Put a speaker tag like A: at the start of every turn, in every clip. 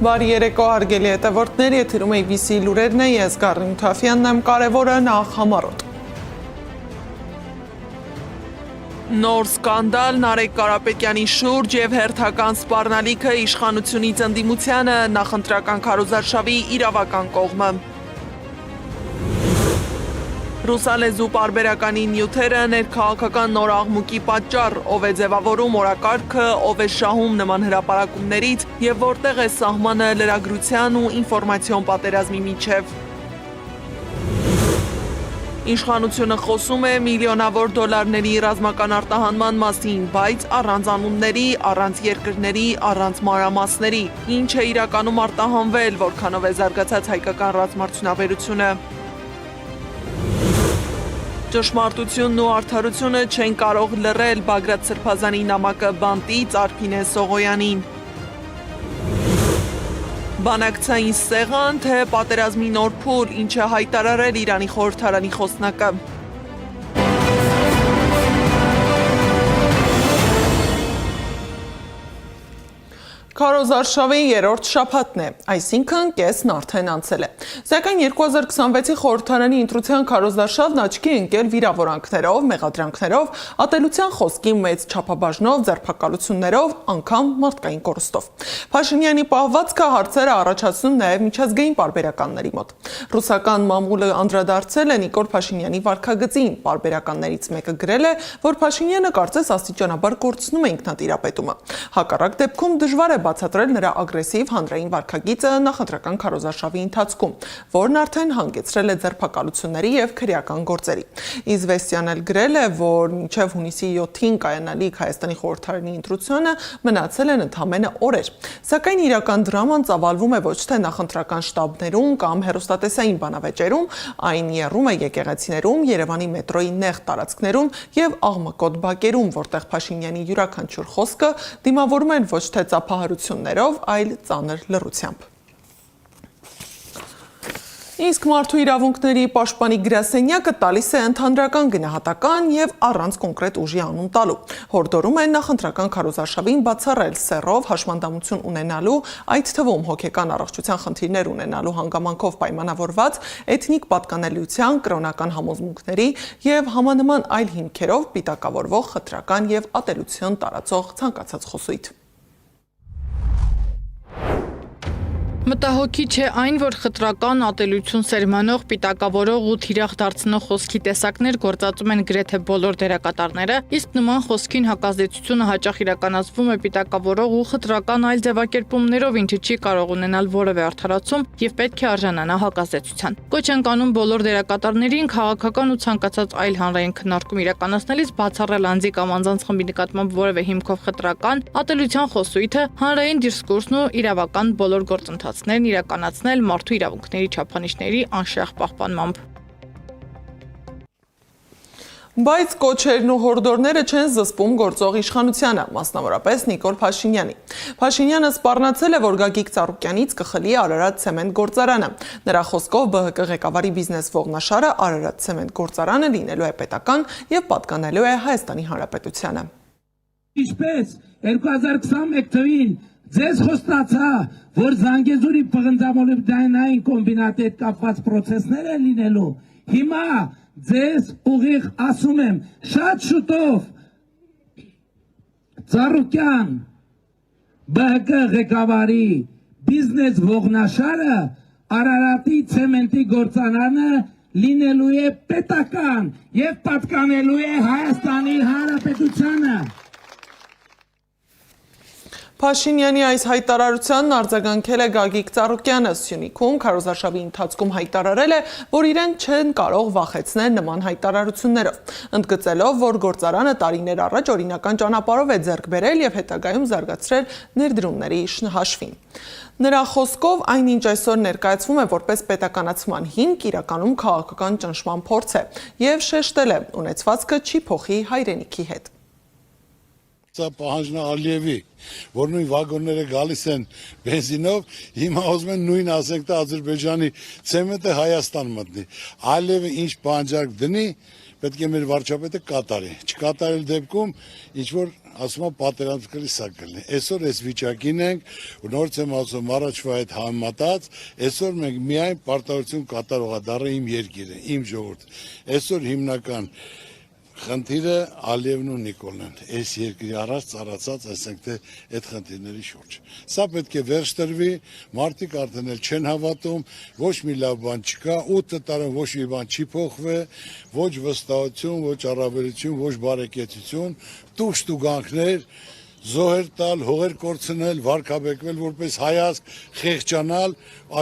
A: Բարի երեկո հարգելի հետևորդներ, եթերում ABC լուրերն է, ես Գառնի Թաֆյանն եմ, կարևորը նախ համառոտ։ Նոր սկանդալ Նարեկ Կարապետյանի շուրջ և հերթական սպառնալիքը իշխանությունից ընդդիմությանը, նախընտրական քարոզարշավի իրավական կողմը։ Ռուսալեզու պարբերականի նյութերը ներքաղաքական նոր աղմուկի պատճառ, ով է ձևավորում օրակարգը, ով է շահում նման հրապարակումներից և որտեղ է սահմանը լրագրության ու ինֆորմացիոն պատերազմի միջև։ Իշխանությունը խոսում է միլիոնավոր դոլարների ռազմական արտահանման մասին, բայց առանց անունների, առանց երկրների, առանց մանրամասների։ Ինչ է իրականում արտահանվել, որքանով է զարգացած հայկական ռազմարդյունաբերությունը։ Ճշմարտությունն ու արդարությունը չեն կարող լռել Բագրատ Սրբազանի նամակը բանտից Արփինե Սողոյանին։ Բանակցային սեղան, թե պատերազմի նոր փուլ, ինչ է հայտարարել Իրանի խորհրդարանի խոսնակը։ Քարոզարշավի երրորդ շաբաթն է, այսինքն կեսն արդեն անցել է։ Սակայն 2026-ի խորհրդարանի ընտրության քարոզարշավն աչքի է ընկել վիրավորանքներով, մեղադրանքներով, ատելության խոսքի մեծ չափաբաժնով, ձերբակալություններով, անգամ մարդկային կորստով։ Փաշինյանի պահվածքը հարցեր է առաջացնում նաև միջազգային պարբերականների մոտ։ Ռուսական մամուլը անդրադարձել է Նիկոլ Փաշինյանի վարքագծին, պարբերականներից մեկը գրել է, որ Փաշինյանը կարծես աստիճանաբար կորցնում է ինքնատիրապետումը։ Հակառակ դեպքում դժվար է բացատրել նրա ագրեսիվ հանրային վարքագիծը նախընտրական քարոզարշավի ընթացքում, որն արդեն հանգեցրել է ձերբակալությունների և քրեական գործերի։ Իզվեստիան էլ գրել է, որ մինչև հունիսի 7-ին կայանալիք Հայաստանի խորհրդարանի ընտրությանը մնացել են ընդամենը օրեր։ Սակայն իրական դրաման ծավալվում է ոչ թե նախընտրական շտաբներում կամ հեռուստատեսային բանավեճերում, այն եռում է եկեղեցիներում, Երևանի մետրոյի նեղ տարածքներում և աղմկոտ բակերում, որտեղ Փաշինյանի յուրաքանչյուր խոսքը դիմավորում են ոչ թե ծափահարություններով, այլ ծանր լռությամբ։ Իսկ մարդու իրավունքների պաշտպանի գրասենյակը տալիս է ընդհանրական գնահատական և առանց կոնկրետ ուժի անուն տալու։ Հորդորում են նախընտրական քարոզարշավին բացառել սեռով հաշմանդամություն ունենալու, այդ թվում հոգեկան առողջության խնդիրներ ունենալու հանգամանքով պայմանավորված էթնիկ պատկանելիության, կրոնական համոզմունքների և համանման այլ հիմքերով պիտակավորվող խտրական և ատելություն տարածող ցանկացած խոսույթ։
B: Մտահոգիչ է այն, որ խտրական, ատելություն սերմանող, պիտակավորող ու թիրախ դարձնող խոսքի տեսակներ գործածում են գրեթե բոլոր դերակատարները, իսկ նման խոսքին հակազդեցությունը հաճախ իրականացվում է պիտակավորող ու խտրական այլ ձևակերպումներով, ինչը չի կարող ունենալ որևէ արդարացում և պետք է արժանանա հակազդեցության։ Կոչ ենք անում բոլոր դերակատարներին քաղաքական ու ցանկացած այլ հանրային քննարկում իրականացնելիս բացառել անձի կամ անձանց խմբի նկատմամբ որևէ հիմքով խտրական, ատելության խոսույթը, հանրային դիսկուրսն ու իրավական բոլոր գործընթացներն իրականացնել մարդու իրավունքների չափանիշների անշահ պահպանմամբ։
A: Բայց կոչերն ու հորդորները չեն զսպում գործող իշխանությանը, մասնավորապես Նիկոլ Փաշինյանի։ Փաշինյանը սպառնացել է, որ Գագիկ Ծառուկյանից կխլի Արարատ ցեմենտ գործարանը։ Նրա խոսքով ԲՀԿ ղեկավարի բիզնես ողնաշարը Արարատ ցեմենտ գործարանը լինելու է պետական և պատկանելու է Հայաստանի Հանրապետությանը։
C: Ինչպես 2021 թվին ձեզ խոստացա, որ Զանգեզուրի պղնձամոլիբդենային կոմբինատի հետ կապված պրոցեսներ են լինելու, հիմա ձեզ ուղիղ ասում եմ, շատ շուտով Ծառուկյան ԲՀԿ ղեկավարի բիզնես ողնաշարը Արարատի ցեմենտի գործարանը լինելու է պետական և պատկանելու է Հայաստանի Հանրապետությանը։
A: Փաշինյանի այս հայտարարությանն արձագանքել է Գագիկ Ծառուկյանը, Սյունիքում քարոզարշավի ընթացքում հայտարարել է, որ իրեն չեն կարող վախեցնել նման հայտարարություններով, ընդգծելով, որ գործարանը տարիներ առաջ օրինական ճանապարհով է ձեռք բերել և հետագայում զարգացրել ներդրումների հաշվին։ Նրա խոսքով այնինչ այսօր ներկայացվում է որպես պետականացման հիմք, իրականում քաղաքական ճնշման փորձ է և շեշտել է, ունեցվածքը չի փոխի հայրենիքի հետ։
D: Պահանջն Ալիևի, որ նույն վագոնները գալիս են բենզինով, հիմա ուզում են նույն ասենք թե Ադրբեջանի ցեմենտը Հայաստան մտնի։ Ալիևը ինչ պահանջարկ դնի, պետք է մեր վարչապետը կատարի։ Չկատարել դեպքում ինչ որ ասում եմ պատերազմի սա կլինի։ Այսօր այս վիճակին ենք, ու նորից եմ ասում առաջվա հետ համեմատած, այսօր մենք միայն պարտավորություն կատարողադառը իմ երկիրը, իմ ժողովուրդը։ Այսօր հիմնական խնդիրը Ալիևն ու Նիկոլն են, այս երկրի առաջ ծառացած, ասենք թե այդ խնդիրների շուրջ։ Սա պետք է վերջ տրվի, մարդիկ արդեն էլ չեն հավատում, ոչ մի լավ բան չկա, 8 տարում ոչ մի բան չի փոխվել, ոչ վստահություն, ոչ առավելություն, ոչ բարեկեցություն, տուշտուգանքներ, զոհեր տալ, հողեր կորցնել, վարկաբեկվել որպես հայացք, խեղճանալ,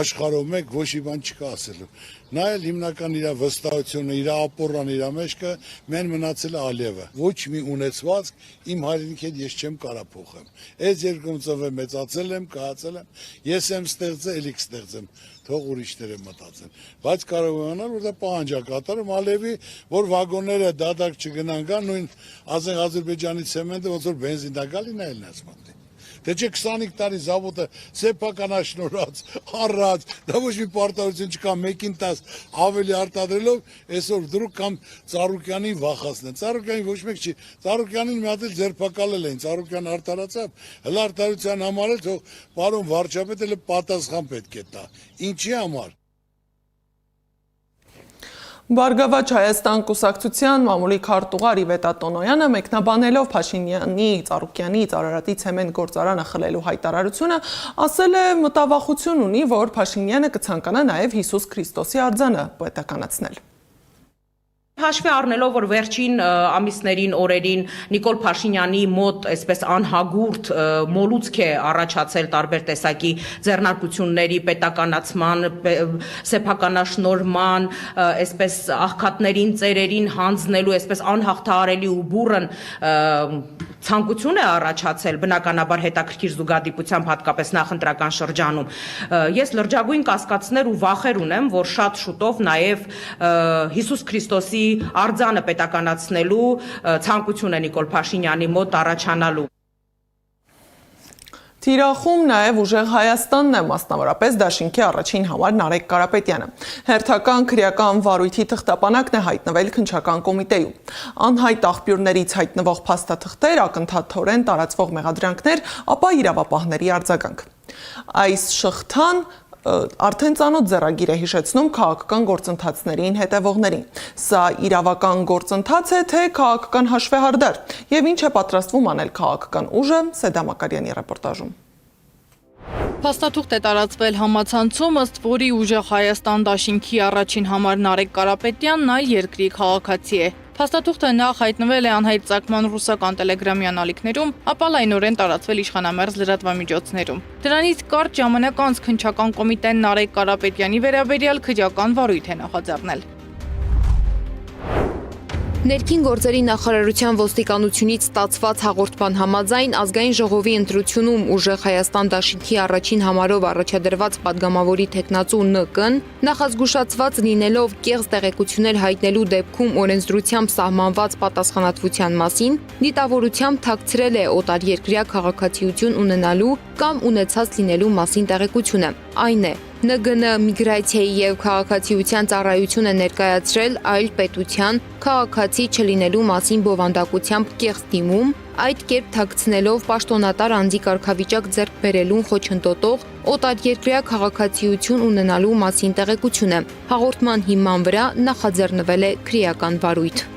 D: աշխարհով մեկ ոչ մի բան չկա ասելու։ Նա էլ հիմնական իր վստահությունը, իր ապորան, իր մեջքը մեն մնացել է Ալիևը։ Ոչ մի ունեցվածք իմ հայրենիքի հետ ես չեմ կարա փոխեմ։ Այս երկրում ծնվել մեծացել եմ, կայացել եմ, ես եմ ստեղծել, ելիք ստեղծեմ, թող ուրիշները մտածեն։ Բայց կարող է անալ, որ դա պահանջակատարում Ալիևի, որ վագոնները դադար չգնան կան, նույն Ադրբեջանի ցեմենտը ոնց որ բենզին դա գալի նա էլ նասմատի։ Դե չէ 25 տարի զավոդը սեփականաշնորհած, առած, դա ոչ մի պարտավորություն չկա, մեկին 10 ավելի արտադրելով, այսօր դրուք կամ Ծառուկյանին վախացնեն։ Ծառուկյանին ոչ մեկ չի, Ծառուկյանին մի հատ էլ ձերբակալել էին, Ծառուկյան արտարացավ, հələ արտարության համար էլ թող պարոն վարչապետը էլ պատասխան պետք է տա։ Ինչի համար։
A: Բարգավաճ Հայաստան կուսակցության մամուլի քարտուղար Իվետ Տոնոյանը մեկնաբանելով Փաշինյանի, Ծառուկյանից Արարատի ցեմենտ գործարանը խլելու հայտարարությունը, ասել է մտավախություն ունի, որ Փաշինյանը կցանկանա նաև Հիսուս Քրիստոսի արձանը պոետականացնել։
E: Հաշվի առնելով, որ վերջին ամիսներին, օրերին Նիկոլ Փաշինյանի մոտ այսպես անհագուրդ մոլուցք է առաջացել տարբեր տեսակի ձեռնարկությունների պետականացման, սեփականաշնորհման, այսպես աղքատներին, ծերերին հանձնելու, այսպես անհաղթահարելի ու բուռն ցանկություն է առաջացել, բնականաբար հետաքրքիր զուգադիպությամբ հատկապես նախընտրական շրջանում։ Ես լրջագույն կասկածներ ու վախեր ունեմ, որ շատ շուտով նաև Հիսուս Քրիստոսի արձանը պետականացնելու ցանկություն է Նիկոլ Փաշինյանի մոտ առաջանալու։
A: Թիրախում նաև ուժեղ Հայաստանն է, մասնավորապես Դաշինքի առաջին համար Նարեկ Կարապետյանը։ Հերթական քրեական վարույթի թղթապանակն է հայտնվել քննչական կոմիտեում։ Անհայտ աղբյուրներից հայտնվող փաստաթղթեր, ակնթարթորեն տարածվող մեղադրանքներ, ապա իրավապահների արձագանք։ Այս շղթան արդեն ծանոթ ձեռագիր է հիշեցնում քաղաքական գործընթացներին հետևողներին։ Սա իրավական գործընթաց է, թե քաղաքական հաշվեհարդար, եւ ինչ է պատրաստվում անել քաղաքական ուժը, Սեդա Մակարյանի ռեպորտաժում։
B: Փաստաթուղթ է տարածվել համացանցում, ըստ որի ուժեղ Հայաստան Դաշինքի առաջին համար Նարեկ Կարապետյանն այլ երկրի քաղաքացի է։ Փաստաթուղթը նախ հայտնվել է անհայտ ծագման ռուսական տելեգրամյան ալիքներում, ապա լայնորեն տարածվել իշխանամերձ լրատվամիջոցներում։ Դրանից կարճ ժամանակ անց քննչական կոմիտեն Նարեկ Կարապետյանի վերաբերյալ քրեական վարույթ է նախաձեռնել։
F: Ներքին գործերի նախարարության ոստիկանությունից ստացված հաղորդման համաձայն ազգային ժողովի ընտրությունում ուժեղ Հայաստան Դաշինքի առաջին համարով առաջադրված падգամավորի թեկնածու ՆԿ-ն նախազգուշացված լինելով կեղծ տեղեկություններ հայտնելու դեպքում օրենսդրությամբ սահմանված պատասխանատվության մասին, դիտավորությամբ թաքցրել է օտարերկրյա քաղաքացիություն ունենալու կամ ունեցած լինելու մասին տեղեկությունը։ Այն է, ՆԳՆ միգրացիայի եւ քաղաքացիության ծառայություն է ներկայացրել այլ պետության քաղաքացի չլինելու մասին բովանդակությամբ կեղծ դիմում, այդ կերպ թաքցնելով պաշտոնատար անձի կարգավիճակ ձեռք բերելուն խոչընդոտող օտարերկրյա քաղաքացիություն ունենալու մասին տեղեկությունը։ Հաղորդման հիման վրա նախաձեռնվել է քրեական վարույթ։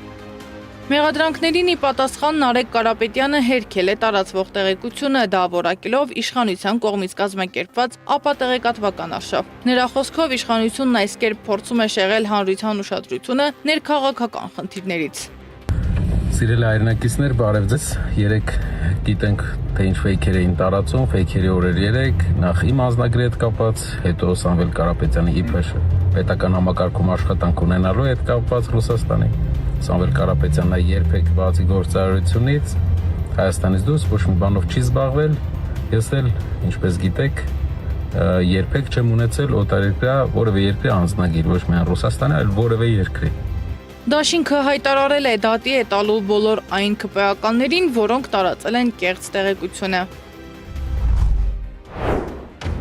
B: Մեղադրանքներին ի պատասխան Նարեկ Կարապետյանը հերքել է տարածվող տեղեկությունը, դա որակելով իշխանության կողմից կազմակերպված ապատեղեկատվական արշավ։ Նրա խոսքով իշխանությունն այս կերպ փորձում է շեղել հանրության ուշադրությունը ներքաղաքական խնդիրներից։
G: Սիրելի հայրենակիցներ, բարև ձեզ։ Երեք գիտենք, թե ինչ ֆեյքեր էին տարածում, ֆեյքերի օրեր 3, նախ իմ անձնագրի հետ կապված, հետո Սամվել Կարապետյանի իբր պետական համակարգում աշխատանք ունենալու հետ կապված Ռուսաստանի։ Սամվել Կարապետյանը երբեք բացի գործարարությունից Հայաստանից դուրս ոչ մի բանով չի զբաղվել։ Ես էլ, ինչպես գիտեք, երբեք չեմ ունեցել օտարերկրյա որևէ երկրի անձնագիր, ոչ միայն Ռուսաստանի, այլ որևէ երկրի։
B: Դաշինքը հայտարարել է դատի է տալու բոլոր այն ԿՊԱ-ականներին, որոնք տարածել են կեղծ տեղեկությունը։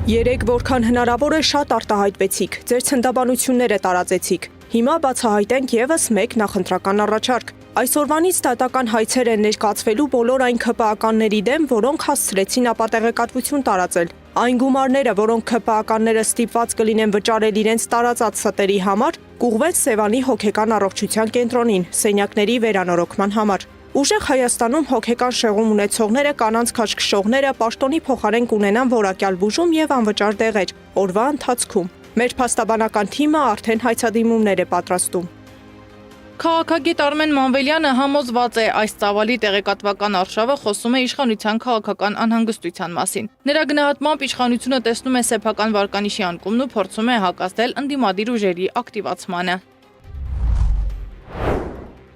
H: Երեք որքան հնարավոր է շատ արտահայտվեցիք, ձեր ցնդաբանությունները տարածեցիք։ Հիմա բացահայտենք եւս մեկ նախընտրական առաջարկ։ Այսօրվանից դատական հայցեր են ներկայացվելու բոլոր այն ՔՊԱ-կանների դեմ, որոնք հասցրեցին ապատեղեկատվություն տարածել։ Այն գումարները, որոնք ՔՊԱ-կանները ստիպված կլինեն վճարել իրենց տարածած ստերի համար, կուղղվեն Սևանի հոգեկան առողջության կենտրոնին, սենյակների վերանորոգման համար։ Ուժեղ Հայաստանում հոգեկան շեղում ունեցողները կանանց քաշքշողները պաշտոնի փոխարեն կունենան որակյալ բուժում եւ անվճար դեղեր օրվա ընթացքում։ Մեր փաստաբանական թիմը արդեն հայցադիմումներ է պատրաստում։
B: Քաղաքագետ Արմեն Մանվելյանը համոզված է, այս ծավալի տեղեկատվական արշավը խոսում է իշխանության քաղաքական անհանգստության մասին։ Նրա գնահատմամբ իշխանությունը տեսնում է սեփական վարկանիշի անկումն ու փորձում է հակազդել ընդդիմադիր ուժերի ակտիվացմանը։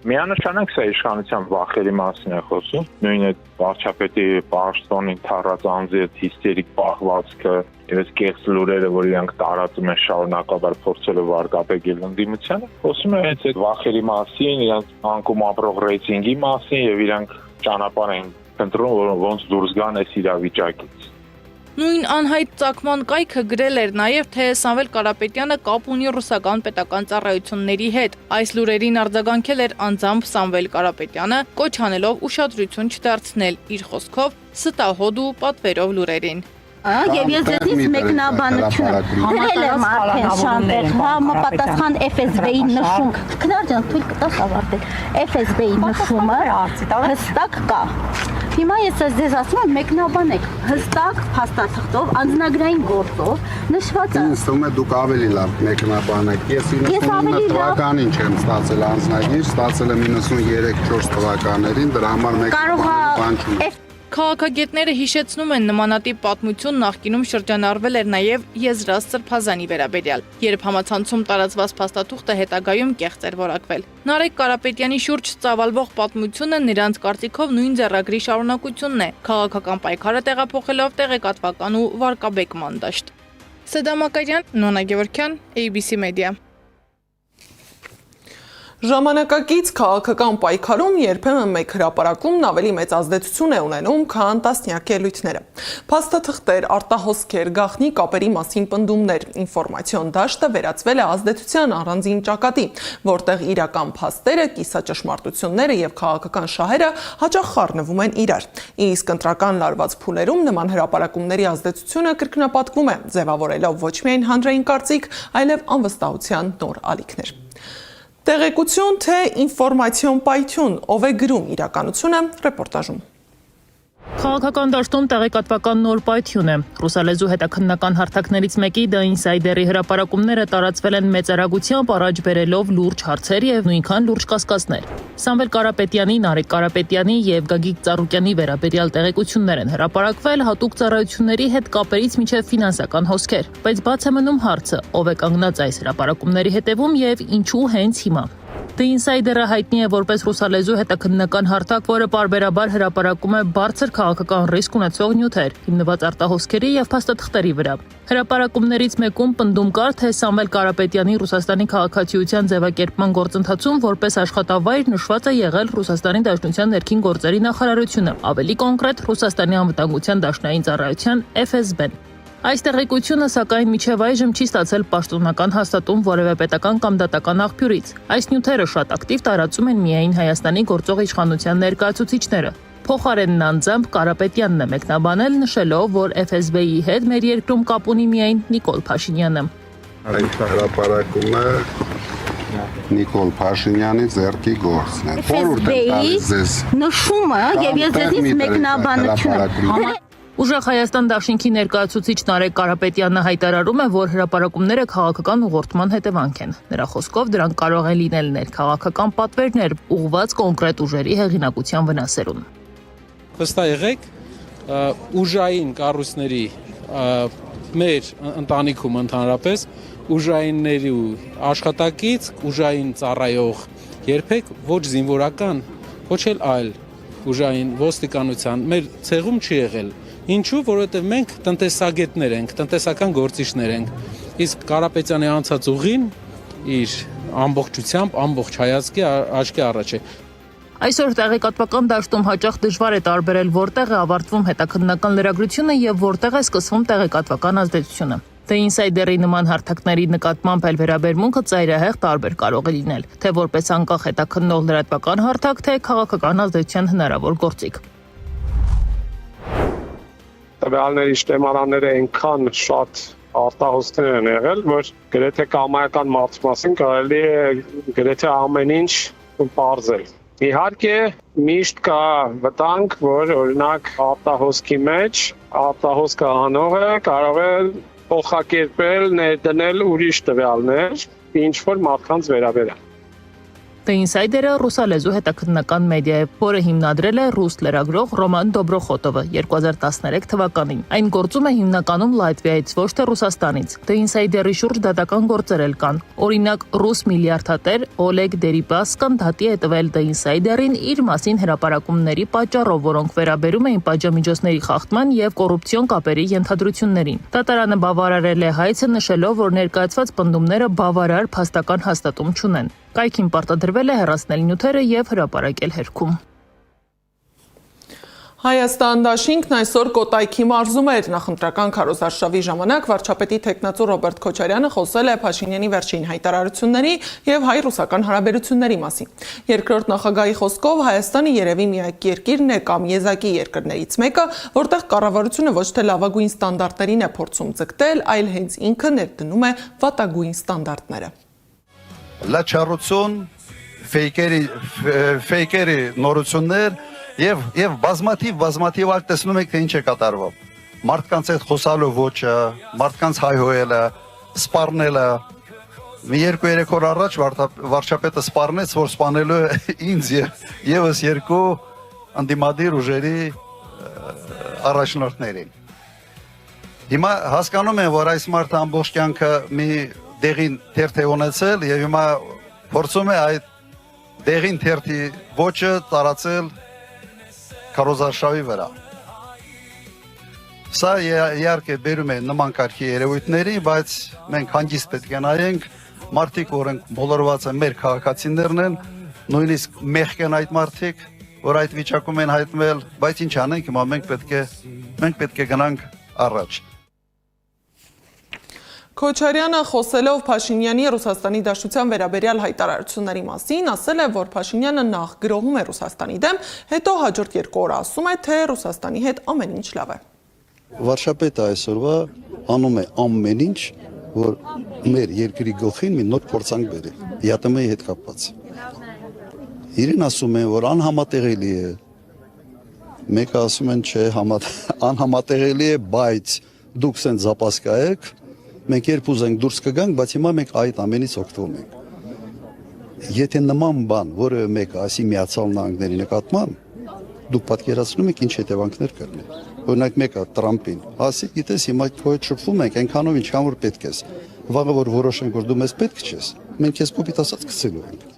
I: Միանշանակ սա իշխանության վախերի մասին է խոսում։ Նույն այդ վարչապետի պաշտոնին թառած անձի այդ հիստերիկ պահվածքը եւ այս կեղծ լուրերը, որ իրանք տարածում են շարունակաբար փորձելով վարկապեկել ընդդիմությանը, խոսում է հենց այդ վախերի մասին, իրանք անկում ապրող ռեյտինգի մասին եւ իրանք ճանապարհ են ընտրում, որ ոնց դուրս գան այս իրավիճակից։
B: Նույն անհայտ ծագման կայքը գրել էր նաև, թե Սամվել Կարապետյանը կապ ունի ռուսական պետական ծառայությունների հետ։ Այս լուրերին արձագանքել էր անձամբ Սամվել Կարապետյանը, կոչ անելով ուշադրություն չդարձնել իր խոսքով ստահոդ ու պատվերով լուրերին։
J: Եվ ես ձեզից մեկնաբանությունը գրել եմ արդեն շանտեղ, համապատասխան FSB-ի նշում, քնար ջան, թույլ կտաս ավարտել, FSB-ի նշումը հստակ կա։ Հիմա ես ձեզ ասում եմ մեկնաբանեք, հստակ փաստաթղթով, անձնագրային գործով նշված է։
K: Ինձ թվում է դուք ավելի լավ մեկնաբանեք։ Ես 99 թվականին չեմ ստացել անձնագիր, ստացել եմ 93-4 թվականներին, դրա համար մեկնաբան չունեմ։
B: Քաղաքագետները հիշեցնում են նմանատիպ պատմություն նախկինում շրջանառվել էր նաև Եզրած Սրբազանի վերաբերյալ, երբ համացանցում տարածված փաստաթուղթը հետագայում կեղծ էր որակվել։ Նարեկ Կարապետյանի շուրջ ծավալվող պատմությունը նրանց կարծիքով նույն ձեռագրի շարունակությունն է, քաղաքական պայքարը տեղափոխելով տեղեկատվական ու վարկաբեկման դաշտ։ Սեդա Մակարյան, Նոնա Գևորգյան, ABC Media։
A: Ժամանակակից քաղաքական պայքարում երբեմն մեկ հրապարակումն ավելի մեծ ազդեցություն է ունենում, քան տասնյակ ելույթները։ Փաստաթղթեր, արտահոսքեր, գաղտնի կապերի մասին պնդումներ, ինֆորմացիոն դաշտը վերածվել է ազդեցության առանձին ճակատի, որտեղ իրական փաստերը, կիսաճշմարտությունները եւ քաղաքական շահերը հաճախ խառնվում են իրար։ Իսկ ընտրական լարված փուլերում նման հրապարակումների ազդեցությունը կրկնապատկվում է, ձևավորելով ոչ միայն հանրային կարծիք, այլև անվստահության նոր ալիքներ։ Տեղեկություն թե ինֆորմացիոն պայթյուն, ով է գրում իրականությունը, ռեպորտաժում։
L: Քաղաքական դաշտում տեղեկատվական նոր պայթյուն է։ Ռուսալեզու հետաքննական հարթակներից մեկի The Insider-ի հրապարակումները տարածվել են մեծ արագությամբ, առաջ բերելով լուրջ հարցեր եւ նույնքան լուրջ կասկածներ։ Սամվել Կարապետյանի, Նարեկ Կարապետյանի եւ Գագիկ Ծառուկյանի վերաբերյալ տեղեկություններ են հրապարակվել հատուկ ծառայությունների հետ կապերից մինչեւ ֆինանսական հոսքեր։ Բայց բաց է մնում հարցը, ով է կանգնած այս հրապարակումների հետևում եւ ինչու հենց հիմա։ The Insider-ը հայտնի է որպես ռուսալեզու հետաքննական հարթակ, որը պարբերաբար հրապարակում է բարձր քաղաքական ռիսկ ունեցող նյութեր, հիմնված արտահոսքերի եւ փաստաթղթերի վրա։ Հրապարակումներից մեկում պնդում կար, թե Սամվել Կարապետյանի Ռուսաստանի քաղաքացիության ձևակերպման գործընթացում որպես աշխատավայր նշված է եղել Ռուսաստանի Դաշնության ներքին գործերի նախարարությունը, ավելի կոնկրետ Ռուսաստանի անվտանգության դաշնային ծառայության FSB-ն։ Այս տեղեկությունը սակայն մինչև այժմ չի ստացել պաշտոնական հաստատում որևէ պետական կամ դատական աղբյուրից։ Այս նյութերը շատ ակտիվ տարածում են միայն Հայաստանի գործող իշխանության ներկայացուցիչները։ Փոխարենն անձամբ Կարապետյանն է մեկնաբանել, նշելով, որ FSB-ի հետ մեր երկրում կապ ունի միայն Նիկոլ Փաշինյանը։
K: Այդ հրապարակումը Նիկոլ Փաշինյանի ձեռքի գործն է։
J: FSB-ի նշումը եւ ես ձեզից մեկնաբանությունը
L: Ուժեղ Հայաստան դաշինքի ներկայացուցիչ Նարեկ Կարապետյանը հայտարարում է, որ հրապարակումները քաղաքական ուղղորդման հետևանք են։ Նրա խոսքով դրանք կարող են լինել ներքաղաքական պատվերներ, ուղղված կոնկրետ ուժերի հեղինակության վնասերուն։
M: Վստահ եղեք, ուժային կառույցների մեր ընտանիքում ընդհանրապես ուժայինների աշխատակից, ուժային ծառայող երբեք ոչ զինվորական, ոչ էլ այլ ուժային ոստիկանության մեր ցեղում չի եղել։ Ինչու, որովհետև մենք տնտեսագետներ ենք, տնտեսական գործիչներ ենք։ Իսկ Կարապետյանի անցած ուղին իր ամբողջությամբ, ամբողջ հայացքի աչքի առաջ է։
L: Այսօր տեղեկատվական դաշտում հաճախ դժվար է տարբերել որտեղ է ավարտվում հետաքննական լրագրությունը եւ որտեղ է սկսվում տեղեկատվական ազդեցությունը։ The Insider-ի նման հարթակների նկատմամբ էլ վերաբերմունքը ծայրահեղ տարբեր կարող է լինել, թե որպես անկախ հետաքննող լրատվական հարթակ, թե քաղաքական ազդեցության հնարավոր գործիք։
N: Տվյալների շտեմարանները այնքան շատ արտահոսներ են եղել, որ գրեթե կամայական մարդու կարելի է գրեթե ամեն ինչ պարզել։ Իհարկե միշտ կա վտանգ, որ օրինակ արտահոսքի մեջ արտահոսքը անողը կարող է փոխակերպել, ներդնել ուրիշ տվյալներ, ինչ որ մարդկանց վերաբերյալ։
L: The Insider-ը ռուսալեզու հետաքննական մեդիա է, որը հիմնադրել է ռուս լրագրող Ռոման Դոբրոխոտովը 2013 թվականին։ Այն գործում է հիմնականում Լատվիայից, ոչ թե Ռուսաստանից։ The Insider-ի շուրջ դատական գործեր էլ կան։ Օրինակ, ռուս միլիարդատեր Օլեգ Դերիպասկան դատի է տվել The Insider-ին իր մասին հրապարակումների պատճառով, որոնք վերաբերում էին պատժամիջոցների խախտման եւ կոռուպցիոն կապերի ենթադրություններին։ Դատարանը բավարարել է հայցը, նշելով, որ ներկայացված պնդումները բավարար փաստական հաստատում չունեն։ Կայքին պարտադրվել է հեռացնել նյութերը եւ հրապարակել հերքում։
A: Հայաստան դաշինքն այսօր Կոտայքի մարզում էր նախընտրական քարոզարշավի ժամանակ վարչապետի տեխնացու Ռոբերտ Քոչարյանը խոսել է Փաշինյանի վերջին հայտարարությունների եւ հայ-ռուսական հարաբերությունների մասին։ Երկրորդ նախագահի խոսքով Հայաստանը երևի միակ երկիրն է կամ եզակի երկրներից մեկը, որտեղ կառավարությունը ոչ թե լավագույն ստանդարտներին է փորձում ձգտել, այլ հենց ինքը ներդնում է վատագույն ստանդարտները։
O: Լաչառություն, ֆեյքերի նորություններ եւ բազմաթիվ այլ տեսնում եք թե ինչ է կատարվում։ Մարդկանց հետ խոսալու ոճը, մարդկանց հայհոյելը, սպառնելը։ Մի 2-3 օր առաջ վարչապետը սպառնեց, որ սպանելու է ինձ եւս 2 անդիմադիր ուժերի առաջնորդներին։ Հիմա հասկանում եմ, որ այս մարդը ամբողջ կյանքը մի դեղին թերթ է ունեցել եւ հիմա փորձում է այդ դեղին թերթի ոճը տարածել քարոզարշավի վրա։ Սա իհարկե բերում է նման կարգի երևույթների, բայց մենք հանգիստ պետք է նայենք, մարդիկ, որոնք բոլորված են մեր քաղաքացիներն են, նույնիսկ մեղք են այդ մարդիկ, որ այդ վիճակում են հայտնվել, բայց ինչ անենք, հիմա մենք պետք է գնանք առաջ։
A: Քոչարյանը խոսելով Փաշինյանի Ռուսաստանի Դաշնության վերաբերյալ հայտարարությունների մասին, ասել է, որ Փաշինյանը նախ գրոհում է Ռուսաստանի դեմ, հետո հաջորդ 2 օր ասում է, թե Ռուսաստանի հետ ամեն ինչ լավ է։
K: Վարչապետը այսօրվա անում է ամեն ինչ, որ մեր երկրի գլխին մի նոր փորձանք բերի, ԵԱՏՄ-ի հետ կապված։ Իրեն ասում են, որ անհամատեղելի է։ Մեկը ասում են, չէ, անհամատեղելի է, բայց դուք սենց զապասկա եք, մենք երբ ուզենք դուրս կգանք, բայց հիմա մենք այդ ամենից օգտվում ենք։ Եթե նման բան, որը մեկը ասի Միացյալ Նահանգների նկատմամբ, դուք պատկերացնում եք ինչ հետևանքներ կլինի։ Օրինակ մեկը Տրամփին ասի, գիտես հիմա քո հետ շփվում ենք, այնքանով ինչքան որ պետք ես։ Վաղը որ որոշենք, որ դու մեզ պետք չես, մենք քեզ կոպիտ ասած գցելու ենք։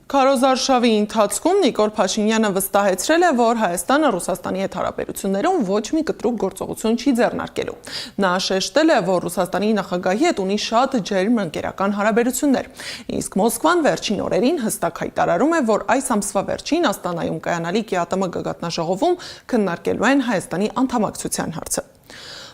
A: Քարոզարշավի ընթացքում Նիկոլ Փաշինյանը վստահեցրել է, որ Հայաստանը Ռուսաստանի հետ հարաբերություններում ոչ մի կտրուկ գործողություն չի ձեռնարկելու։ Նա շեշտել է, որ Ռուսաստանի նախագահի հետ ունի շատ ջերմ ընկերական հարաբերություններ։ Իսկ Մոսկվան վերջին օրերին հստակ հայտարարում է, որ այս ամսվա վերջին Աստանայում կայանալիք ԵԱՏՄ գագաթնաժողովում քննարկելու են Հայաստանի անդամակցության հարցը։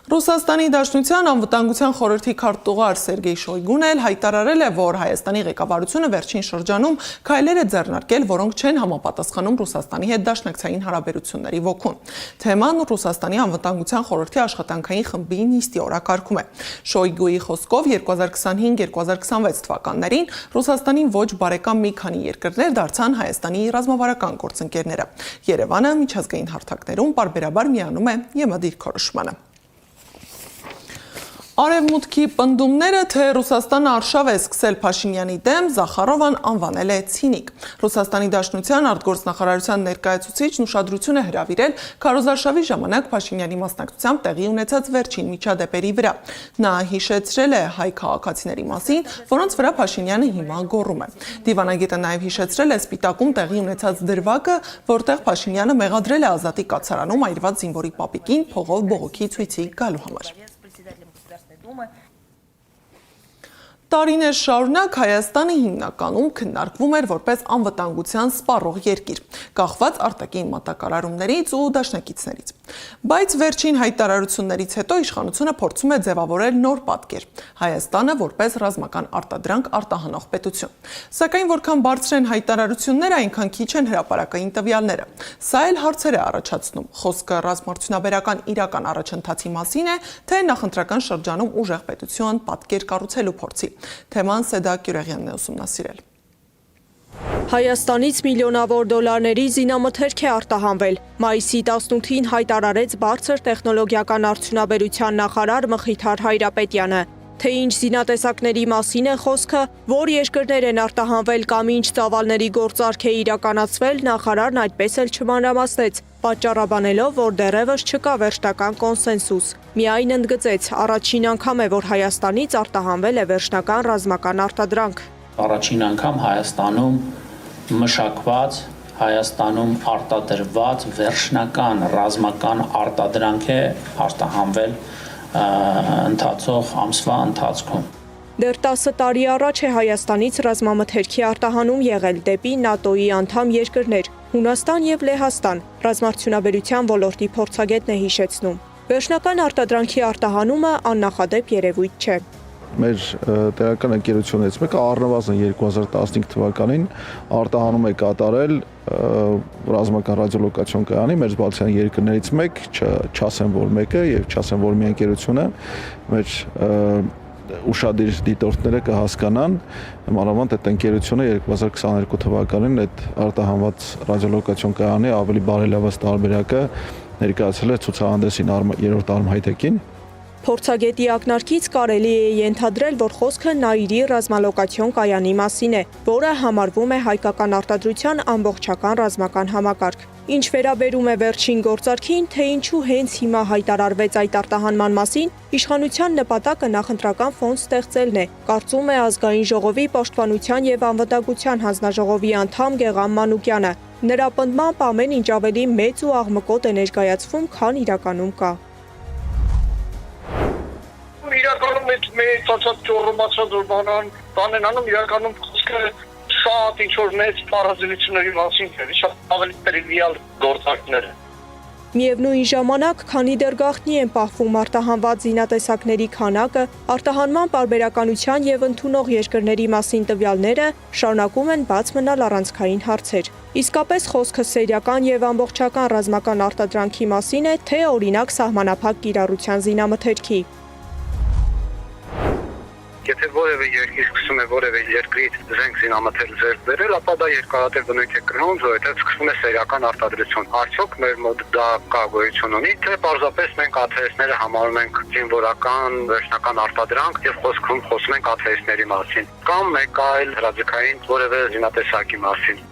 A: Ռուսաստանի Դաշնության անվտանգության խորհրդի քարտուղար Սերգեյ Շոյգուն էլ հայտարարել է, որ Հայաստանի ղեկավարությունը վերջին շրջանում քայլեր է ձեռնարկել, որոնք չեն համապատասխանում Ռուսաստանի հետ դաշնակցային հարաբերությունների ոգուն։ Թեման Ռուսաստանի անվտանգության խորհրդի աշխատանքային խմբի նիստի օրակարգում է։ Շոյգուի խոսքով 2025-2026 թվականներին Ռուսաստանին ոչ բարեկամ մի քանի երկրներ դարձան Հայաստանի ռազմավարական գործընկերները։ Երևանը միջազգային հարթակներում պարբերաբար միանում է ԵՄ դիրքորոշմանը։ Արևմուտքի պնդումները, թե Ռուսաստանը արշավ է սկսել Փաշինյանի դեմ, Զախարովան անվանել է ցինիկ։ Ռուսաստանի Դաշնության արտգործնախարարության ներկայացուցիչն ուշադրություն է հրավիրել քարոզարշավի ժամանակ Փաշինյանի մասնակցությամբ տեղի ունեցած վերջին միջադեպերի վրա։ Նա հիշեցրել է հայ քաղաքացիների մասին, որոնց վրա Փաշինյանը հիմա գոռում է։ Դիվանագետը նաև հիշեցրել է Սպիտակում տեղի ունեցած դրվագը, որտեղ Փաշինյանը մեղադրել է Ազատի կացարանում այրված զինվորի պապիկին փողով բողոքի ցույցի գալու համար։ Տարիներ շարունակ Հայաստանը հիմնականում քննարկվում էր որպես անվտանգության սպառող երկիր, կախված արտաքին մատակարարումներից ու դաշնակիցներից։ Բայց վերջին հայտարարություններից հետո իշխանությունը փորձում է ձևավորել նոր պատկեր։ Հայաստանը որպես ռազմական արտադրանք արտահանող պետություն։ Սակայն որքան բարձր են հայտարարությունները, այնքան քիչ են հրապարակային տվյալները։ Սա էլ հարցեր է առաջացնում։ Խոսքը ռազմարդյունաբերական իրական առաջընթացի մասին է, թե նախընտրական շրջանում ուժեղ պետություն պատկեր կառուցելու փորձի։ Թեման Սեդակ Յուրեղյանն է ուսումնասիրել։
H: Հայաստանից միլիոնավոր դոլարների զինամթերք է արտահանվել։ Մայիսի 18-ին հայտարարեց բարձր տեխնոլոգիական արդյունաբերության նախարար Մխիթար Հայրապետյանը։ Թե ինչ զինատեսակների մասին է խոսքը, որ երկրներ են արտահանվել կամ ինչ ծավալների գործարք է իրականացվել, նախարարն այդպես էլ չմանրամասնեց, պատճառաբանելով, որ դեռևս չկա վերջնական կոնսենսուս։ Միայն ընդգծեց, առաջին անգամ է, որ Հայաստանից արտահանվել է վերջնական ռազմական արտադրանք։
P: Առաջին անգամ Հայաստանում մշակված, Հայաստանում արտադրված վերջնական ռազմական արտադրանք է արտահանվել ընթացող ամսվա ընթացքում։
H: Դեռ 10 տարի առաջ է Հայաստանից ռազմամթերքի արտահանում եղել դեպի ՆԱՏՕ-ի անդամ երկրներ՝ Հունաստան եւ Լեհաստան, ռազմարդյունաբերության ոլորտի փորձագետն է հիշեցնում։ Վերջնական արտադրանքի արտահանումը աննախադեպ երևույթ չէ։
Q: Մեր տեղական ընկերությունից մեկը առնվազն 2015 թվականին արտահանում է կատարել ռազմական ռադիոլոկացիոն կայանի մեր բալթյան երկրներից մեկ, չասեմ որ մեկը եւ չասեմ որ մի ընկերությունը, մեր ուշադիր դիտորդները կհասկանան, մանավանդ այդ ընկերությունը 2022 թվականին այդ արտահանված ռադիոլոկացիոն կայանի ավելի բարելավված տարբերակը ներկայացրել է ցուցահանդեսին 3-րդ արմհայթեքին։
H: Փորձագետի ակնարկից կարելի է ենթադրել, որ խոսքը Նաիրի ռազմալոկացիոն կայանի մասին է, որը համարվում է հայկական արտադրության ամբողջական ռազմական համակարգ։ Ինչ վերաբերում է վերջին գործարքին, թե ինչու հենց հիմա հայտարարվեց այդ արտահանման մասին, իշխանության նպատակը նախընտրական ֆոнд ստեղծելն է, կարծում է Ազգային ժողովի պաշտպանության եւ անվտանգության հանձնաժողովի անդամ Գեգամ Մանուկյանը։ Նրա պնդմամբ ամեն ինչ ավելի մեծ ու աղմկոտ է ներկայացվում, քան իրականում կա։
R: Իրականում մեր ծածած ճոռոմացած բան են անում, իրականում խոսքը շատ ինչ-որ մեծ պարազիլությունների մասին է, շատ ավելի տրիվիալ գործարքներ են։
H: Միևնույն ժամանակ, քանի դեռ գաղտնի են պահվում արտահանված զինատեսակների քանակը, արտահանման պարբերականության եւ ընդունող երկրների մասին տվյալները շարունակում են բաց մնալ առանցքային հարցեր։ Իսկապես խոսքը սերիական եւ ամբողջական ռազմական արտադրանքի մասին է, թե օրինակ սահմանափակ կիրառության զինամթերքի։
S: Եթե որևէ երկիր սկսում է որևէ երկրից զենք զինամթերք ձեռք բերել, ապա դա երկարատև բնույթ է կրում, որովհետև սկսվում է սերիական արտադրություն։ Արդյոք մեր մոտ դա կա գոյություն ունի, թե պարզապես մենք ATS-ները համարում ենք զինվորական վերջնական արտադրանք եւ խոսում ենք ATS-ների մասին, կամ մեկ այլ հրաձգային որևէ զինատեսակի մասին։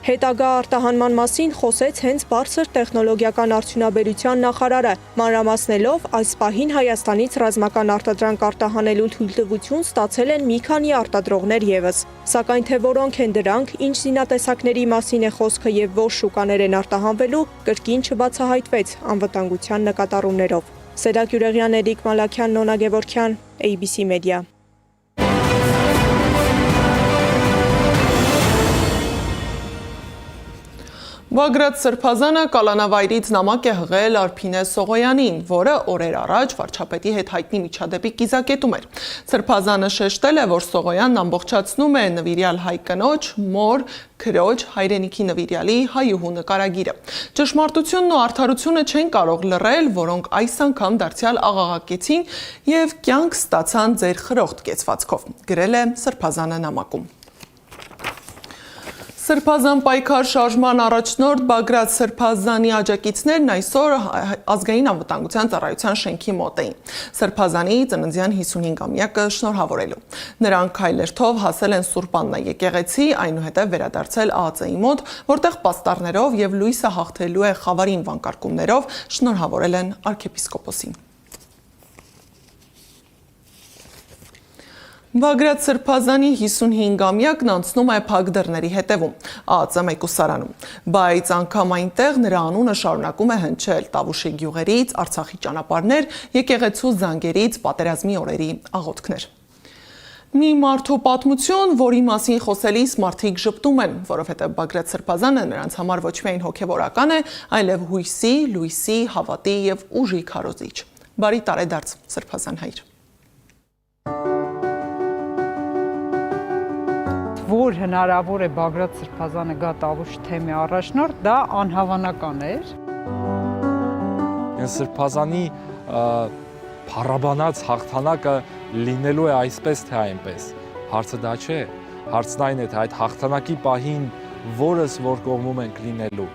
H: Հետագա արտահանման մասին խոսեց հենց բարձր տեխնոլոգիական արդյունաբերության նախարարը, մանրամասնելով այս պահին Հայաստանից ռազմական արտադրանք արտահանելու թույլտվություն ստացել են մի քանի արտադրողներ եւս։ Սակայն թե որոնք են դրանք, ինչ զինատեսակների մասին է խոսքը եւ որ շուկաներ են արտահանվելու, կրկին չբացահայտվեց անվտանգության նկատառումներով։ Սեդակ Յուրեղյան, Էդիկ Մալաքյան, Նոնա Գևորգյան, ABC Media։
A: Բագրատ Սրբազանը կալանավայրից նամակ է հղել Արփինե Սողոյանին, որը օրեր առաջ վարչապետի հետ հայտնի միջադեպի կիզակետում էր։ Սրբազանը շեշտել է, որ Սողոյանն ամբողջացնում է նվիրյալ հայ կնոջ, մոր, քրոջ, հայրենիքի նվիրյալի հայուհու նկարագիրը։ Ճշմարտությունն ու արդարությունը չեն կարող լռել, որոնք այս անգամ դարձյալ աղաղակեցին եւ կյանք ստացան ձեր խրոխտ կեցվածքով, գրել է Սրբազանը նամակում։ Սրբազան պայքար շարժման առաջնորդ Բագրատ Սրբազանի աջակիցներն այսօր ազգային անվտանգության ծառայության շենքի մոտ էին։ Սրբազանի ծննդյան 55-ամյակը շնորհավորելու։ Նրանք քայլերթով հասել են Սուրբ Աննա եկեղեցի, այնուհետև վերադարձել ԱԱԾ-ի մոտ, որտեղ պաստառներով եւ լույսը հաղթելու է խավարին վանկարկումներով շնորհավորել են arczepiskopos-ին։ Բագրատ Սրբազանի 55-ամյակն անցնում է փակ դռների հետևում, ԱԱԾ մեկուսարանում, բայց անգամ այնտեղ նրա անունը շարունակում է հնչել Տավուշի գյուղերից, Արցախի ճանապարհներ, եկեղեցու զանգերից պատերազմի օրերի աղոթքներ։ Մի մարդու պատմություն, որի մասին խոսելիս մարդիկ ժպտում են, որովհետև Բագրատ Սրբազանը նրանց համար ոչ միայն հոգևորական է, այլև հույսի, լույսի, հավատի եւ ուժի քարոզիչ։ Բարի տարեդարձ, Սրբազան հայր։
T: Որ հնարավոր է Բագրատ Սրբազանը գա Տավուշի թեմի առաջնորդ, դա անհավանական էր։
U: Սրբազանի փառաբանած հաղթանակը լինելու է այսպես թե այնպես։ Հարցը դա չէ, հարցն այն է, թե այդ հաղթանակի պահին որս որ կողմում ենք լինելու։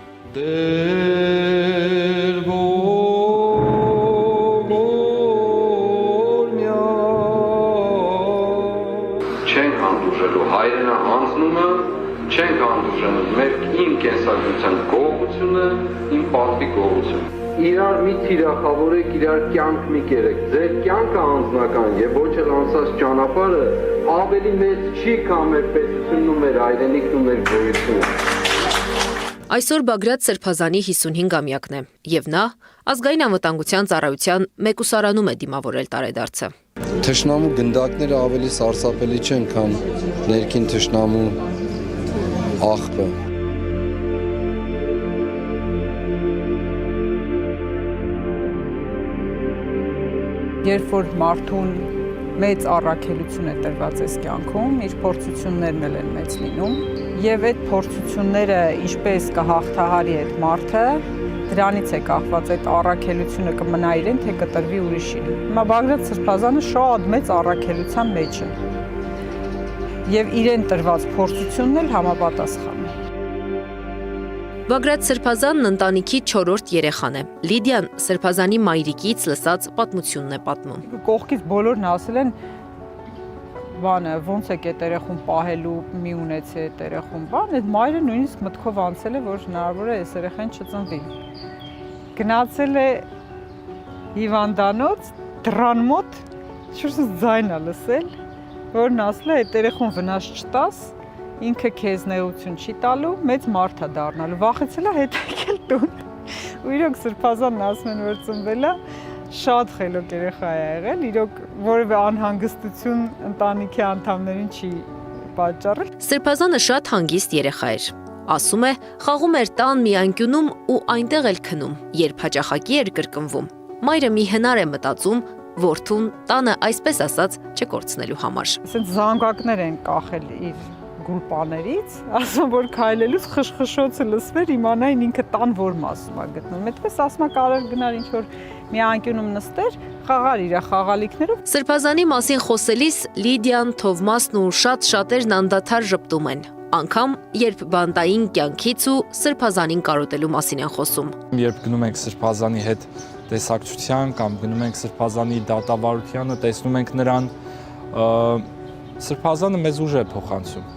V: Չենք հանդուրժելու հայրենա հանձնումը, չենք հանդուրժելու մեր իմ կենսագրության գողությունը, իմ պատվի գողությունը։ Իրար մի թիրախավորեք, իրար կյանք մի կերեք, ձեր կյանքը անձնական եւ ոչ էլ անցած ճանապարհը ավելի մեծ չի, քան մեր պետությունն ու մեր հայրենիքն ու մեր գոյությունը։
F: Այսօր Բագրատ Սրբազանի 55-ամյակն է, եւ նա ազգային անվտանգության ծառայության մեկուսարանում է դիմավորել տարեդարձը։
V: Թշնամու գնդակները ավելի սարսափելի չեն, քան ներքին թշնամու աղբը։
T: Երբ որ մարդուն մեծ առաքելություն է տրված այս կյանքում, իր փորձություններն են մեծ լինում, եւ այդ փորձությունները ինչպես կհաղթահարի այդ մարդը, դրանից է կախված այդ առաքելությունը կմնա իրեն, թե կտրվի ուրիշին։ Հիմա Բագրատ Սրբազանը շատ մեծ առաքելության մեջ է։ Եվ իրեն տրված փորձությունն էլ համապատասխան է։
F: Բագրատ Սրբազանն ընտանիքի 4-րդ երեխան է։ Լիդիան Սրբազանի մայրիկից լսած պատմությունն է պատմում։
T: Կողքից բոլորն ասել են, ոնց է այդ երեխուն պահելու, մի ունեցի այդ երեխուն, այդ մայրը նույնիսկ մտքով անցել է, որ հնարավոր է այս երեխան չծնվի։ Գնացել է հիվանդանոց, դռան մոտ, շուրջ ձայն է լսել, որն ասել է այդ երեխուն վնաս չտաս, ինքը քեզ նեղություն չի տալու, մեծ մարդ է դառնալու, վախեցել է հետ եկել տուն։ Ու իրոք Սրբազանն ասում են, որ ծնվել է, շատ խելոք երեխա է եղել, իրոք որևէ անհանգստություն ընտանիքի անդամներին չի պատճառել։
F: Սրբազանը շատ հանգիստ երեխա էր։ Ասում է, խաղում էր տան մի անկյունում ու այնտեղ էլ քնում, երբ հաճախակի էր կրկնվում։ Մայրը մի հնար է մտածում, որդուն տանը այսպես ասած չկորցնելու համար։
T: Ասենց զանգակներ են կախել իր գուլպաներից, ասում որ քայլելուց խշխշոցը լսվեր, իմանային ինքը տան որ մասում է գտնում։ Այդպես ասում է կարել գնար ինչ որ մի անկյունում նստեր, խաղար իր խաղալիքներով։
F: Սրբազանի մասին խոսելիս Լիդիան, Թովմասն ու շատերն անդադար ժպտում են։ Անգամ երբ բանտային կյանքից ու Սրբազանին կարոտելու մասին են խոսում։
U: Երբ գնում ենք Սրբազանի հետ տեսակցության կամ գնում ենք Սրբազանի դատավարությանը, տեսնում ենք նրան, Սրբազանը մեզ ուժ է փոխանցում։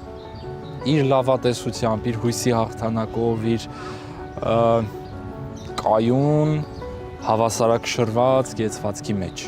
U: Իր լավատեսությամբ, իր հույսի հաղթանակով, իր կայուն, հավասարակշռված կեցվածքի մեջ։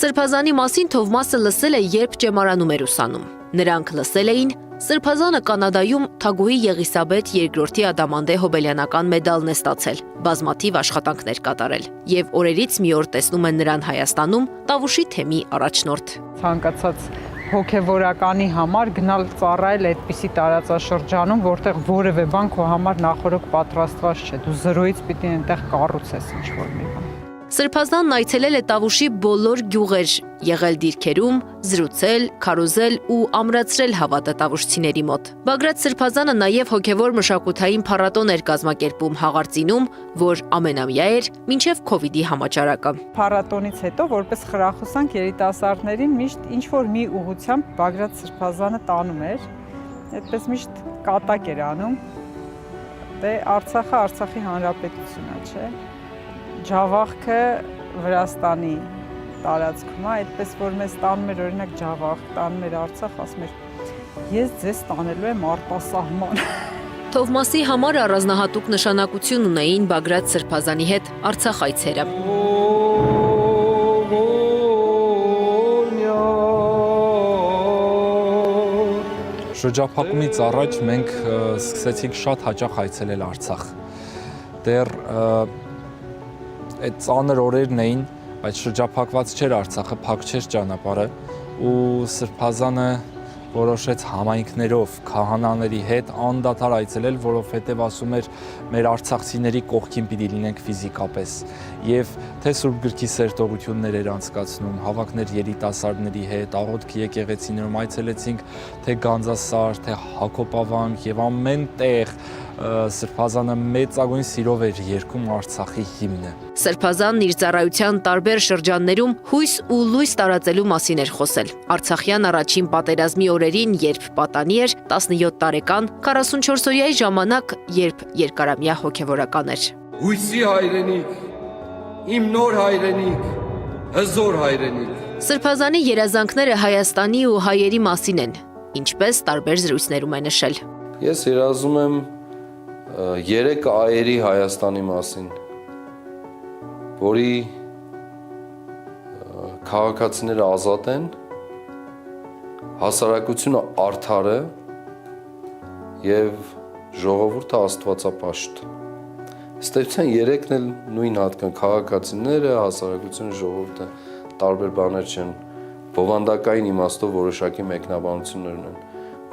F: Սրբազանի մասին Թովմասը լսել է, երբ ճեմարանում էր ուսանում։ Նրանք լսել էին Սրբազանը Կանադայում Թագուհի Եղիսաբեթ II Ադամանդե Հոբելյանական մեդալն է ստացել, բազմաթիվ աշխատանքներ կատարել, եւ օրերից մի օր տեսնում են նրան Հայաստանում Տավուշի թեմի առաջնորդ։
T: Ցանկացած հոգևորականի համար գնալ ծառայել այդպիսի տարածաշրջանում, որտեղ որևէ բան քո համար նախորդ պատրաստված չէ, դու զրոյից պիտի այնտեղ կառուցես ինչ-որ մի բան։
F: Սրբազանն այցելել է Տավուշի բոլոր գյուղեր, եղել դիրքերում, զրուցել, քարոզել ու ամրացրել հավատը տավուշցիների մոտ։ Բագրատ Սրբազանը նաև հոգևոր մշակութային փառատոն էր կազմակերպում Հաղարծինում, որ ամենամյա էր մինչև Քովիդի համաճարակը։
T: Փառատոնից հետո որպես խրախուսանք երիտասարդներին միշտ ինչ-որ մի ուղղությամբ Բագրատ Սրբազանը տանում էր, այդպես միշտ կատակ էր անում։ Դե Արցախը Արցախի հանրապետությունն է, չէ՞։ Ջավախքը Վրաստանի տարածքում է, այդպես որ մեզ տանում էր օրինակ Ջավախ, տանում էր Արցախ, ասում էր ես ձեզ տանելու եմ արտասահման։
F: Թովմասի համար առանձնահատուկ նշանակություն ունեին Բագրատ Սրբազանի հետ Արցախ այցերը։
U: Շրջափակումից առաջ մենք սկսեցինք շատ հաճախ այցելել Արցախ։ Դեռ այդ ծանր օրերն էին, բայց շրջափակված չէր Արցախը, փակ չէր ճանապարհը ու Սրբազանը որոշեց համայնքներով քահանաների հետ անդադար այցելել, որովհետև ասում էր մեր արցախցիների կողքին պիտի լինենք ֆիզիկապես։ Եվ թե Սուրբ Գրքի սերտողություններ էր անցկացնում, հավաքներ երիտասարդների հետ, աղոթք եկեղեցիներում այցելեցինք, թե Գանձասար, թե Հակոբավանք եւ ամեն տեղ Սրբազանը մեծագույն սիրով էր երգում Արցախի հիմնը։
F: Սրբազանն իր ծառայության տարբեր շրջաններում հույս ու լույս տարածելու մասին էր խոսել։ Արցախյան առաջին պատերազմի օրերին, երբ պատանի էր 17 տարեկան, 44-օրյայի ժամանակ, երբ երկարամյա հոգևորական էր։
V: Հույսի հայրենիք, իմ նոր հայրենիք, հզոր հայրենիք։
F: Սրբազանի երազանքները Հայաստանի ու հայերի մասին են, ինչպես տարբեր զրույցներում է նշել։
V: Ես երազում եմ 3 այերի Հայաստանի մասին, որի քաղաքացիները ազատ են, հասարակությունը արդար է եւ ժողովուրդը աստվածապաշտ։ Ստեցան 3-ն էլ նույն հատկան քաղաքացիները, հասարակությունը, ժողովուրդը տարբեր բաներ չեն, բովանդակային իմաստով որոշակի մեկնաբանություններ ունեն։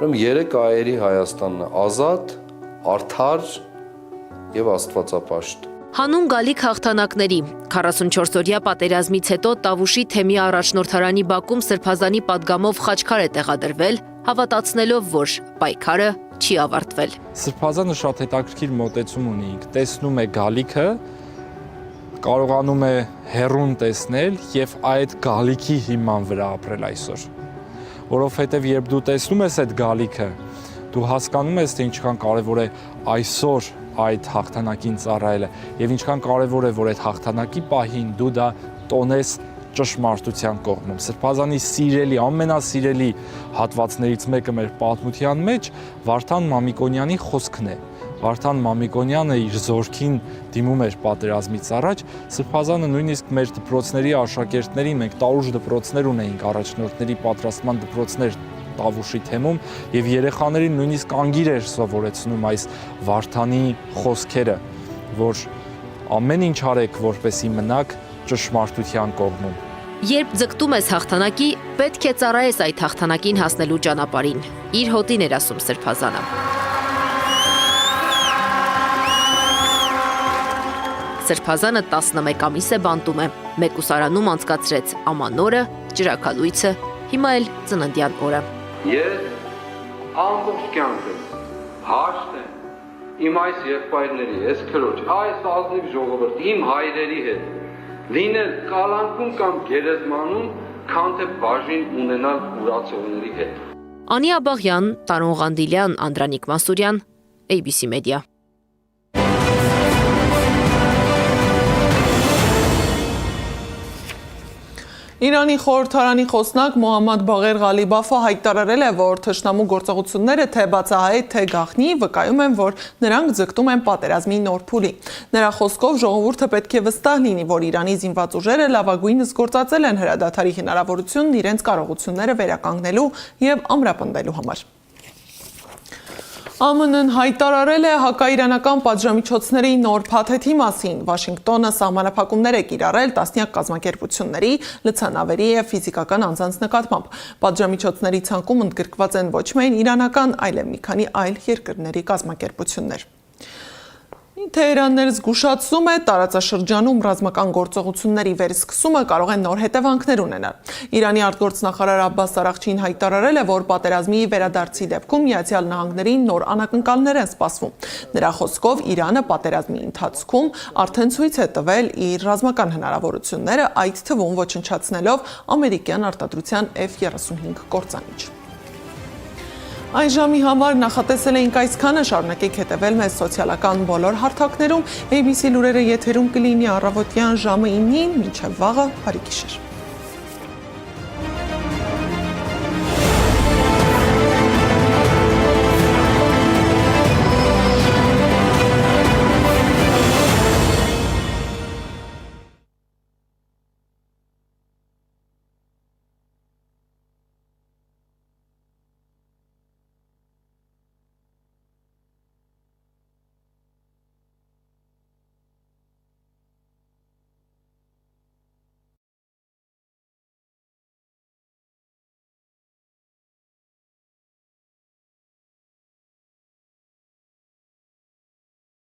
V: Ուրեմն 3 այերի Հայաստանն է՝ ազատ, արդար եւ աստվածապաշտ։
F: Հանուն գալիք հաղթանակների 44-օրյա պատերազմից հետո Տավուշի թեմի առաջնորդարանի բակում Սրբազանի պատգամով խաչքար է տեղադրվել, հավատացնելով, որ պայքարը չի ավարտվել։
U: Սրբազանը շատ հետաքրքիր մոտեցում ունի, տեսնում է գալիքը, կարողանում է հեռուն տեսնել եւ այդ գալիքի հիման վրա ապրել այսօր։ Որովհետեւ երբ դու տեսնում ես այդ գալիքը, դու հասկանում ես, թե ինչքան կարևոր է այսօր այդ հաղթանակին ծառայելը եւ ինչքան կարևոր է, որ այդ հաղթանակի պահին դու դա տոնես ճշմարտության կողմում։ Սրբազանի սիրելի, ամենասիրելի հատվածներից մեկը մեր պատմության մեջ Վարդան Մամիկոնյանի խոսքն է։ Վարդան Մամիկոնյանը իր զորքին դիմում էր պատերազմից առաջ, Սրբազանը նույնիսկ մեր դպրոցների աշակերտների, մենք տարուժ դպրոցներ ունեինք, առաջնորդների պատրաստման դպրոցներ Տավուշի թեմում եւ երեխաներին նույնիսկ անգիր էր սովորեցնում այս Վարդանի խոսքերը, որ ամեն ինչ արեք, որպեսի մնաք ճշմարտության կողմում։
F: Երբ ձգտում ես հաղթանակի, պետք է ծառայես այդ հաղթանակին հասնելու ճանապարհին։ Իր հոտին էր ասում Սրբազանը։ Սրբազանը 11 ամիս է բանտում է, մեկուսարանում անցկացրեց ամանորը, ջրաքալույցը, հիմա էլ ծննդյան օրը։
V: Ես ամբողջ կյանքս հաշտ եմ իմ այս եղբայրների, այս քրոջ, այս ազնիվ ժողովրդի, իմ հայրերի հետ, լինել կալանքում կամ գերեզմանում, քան թե բաժին ունենալ ուրացողների հետ։
F: Անի Աբաղյան, Տարոն Ղանդիլյան, Անդրանիկ Մասուրյան, ABC Media։
A: Իրանի խորհրդարանի խոսնակ Մոհամմադ Բաղեր Ղալիբաֆը հայտարարել է, որ թշնամու գործողությունները թե բացահայտ, թե գաղտնի վկայում են, որ նրանք ձգտում են պատերազմի նոր փուլի։ Նրա խոսքով ժողովուրդը պետք է վստահ լինի, որ Իրանի զինված ուժերը լավագույնս գործածել են հրադադարի հնարավորությունն իրենց կարողությունները վերականգնելու եւ ամրապնդելու համար։ ԱՄՆ-ն հայտարարել է հակաիրանական պատժամիջոցների նոր փաթեթի մասին։ Վաշինգտոնը սահմանափակումներ է կիրառել տասնյակ կազմակերպությունների, լցանավերի եւ ֆիզիկական անձանց նկատմամբ։ Պատժամիջոցների ցանկում ընդգրկված են ոչ միայն իրանական, այլև մի քանի այլ երկրների կազմակերպություններ։ Թեհրանն զգուշացում է տարածաշրջանում ռազմական գործողությունների վերսկսումը կարող է նոր հետևանքներ ունենալ։ Իրանի արտգործնախարար Աբբաս Արաղչին հայտարարել է, որ պատերազմի վերադարձի դեպքում Միացյալ Նահանգներին նոր անակնկալներ են սպասվում։ Նրա խոսքով Իրանը պատերազմի ընթացքում արդեն ցույց է տվել իր ռազմական հնարավորությունները, այդ թվում ոչնչացնելով ամերիկյան արտադրության F-35 կործանիչ։ Այս ժամի համար նախատեսել էինք այսքանը, շարունակեք հետևել մեզ սոցիալական բոլոր հարթակներում, ABC լուրերը եթերում կլինի առավոտյան ժամը 9-ին, մինչև վաղը բարի գիշեր։